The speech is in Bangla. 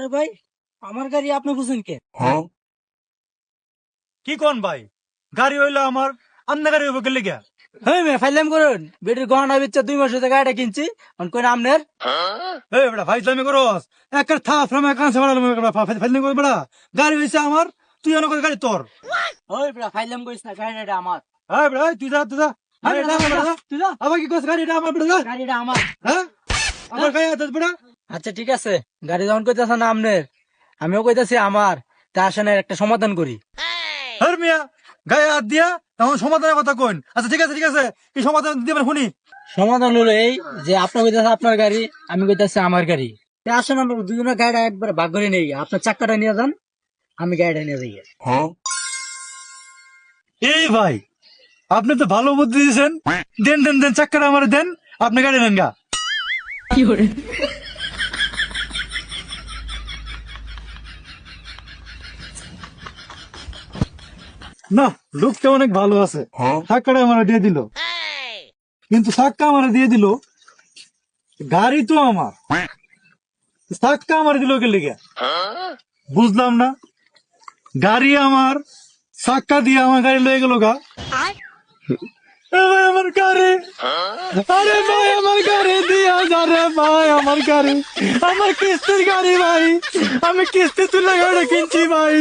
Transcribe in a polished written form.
আরে ভাই, আমার গাড়ি আপনি বুঝেন কে? কি কোন ভাই, গাড়ি হইলো আমার, আপনার গাড়ি হইব গেলে গিয়া। হ্যাঁ মে ফাইলাম করুন, বেটির গহনা বেচা 2 মাস হতে গাড়িটা কিনছি, কোন আমনের? এই বেটা ভাই জামি করস, একটা থাপ ফ্রামে কাঁচা বাড়ালো ফাইলিং করে বেটা, গাড়ি হইছে আমার, তুই অনেক গাড়ি তোর। ওই বেটা ফাইলাম করিস না, গাড়িটা আমার। এই বেটা তুই যা তুই যা, আরে এটা আমার বেটা, তুই যা, আবার কি কস গাড়িটা আমার বেটা, গাড়িটা আমার। হ্যাঁ আমার গায়ে হাত বেটা। আচ্ছা ঠিক আছে, গাড়ি যখন কইতাছ না আমনের, আমিও কইতাছি আমার, তা আসেন একটা সমাধান করি। হর মিয়া, গায়ে হাত দিয়া তখন সমাধানের কথা কইন। আচ্ছা ঠিক আছে ঠিক আছে, কি সমাধান দিয়ে মানে শুনি। সমাধান হলো এই যে আপনি কইতাছে আপনার গাড়ি, আমি কইতাছি আমার গাড়ি। তা আসেন আমরা দুজনের গাড়িটা একবার ভাগ করে নেই, আপনার চাক্কাটা নিয়ে যান, আমি গাড়িটা নিয়ে যাই। এই ভাই, আপনি তো ভালো বুদ্ধি দিয়েছেন, দেন দেন দেন চাক্কাটা আমার দেন, আপনি গাড়ি নেন গা। কি করে? না, লোকটা অনেক ভালো আছে, চাক্কাটা আমার দিয়ে দিল, কিন্তু চাক্কা আমার দিয়ে দিল, গাড়ি তো আমার, চাক্কা আমার দিল কে লেগে বুঝলাম না। গাড়ি আমার, চাক্কা দিয়ে আমার গাড়ি লয়ে গেল গা। এ ভাই আমার গাড়ি, আরে ভাই আমার গাড়ি দিয়া যা রে ভাই, আমার গাড়ি, আমার কিস্তির গাড়ি ভাই, আমি কিস্তি তুলে গাড়ি কিনছি ভাই।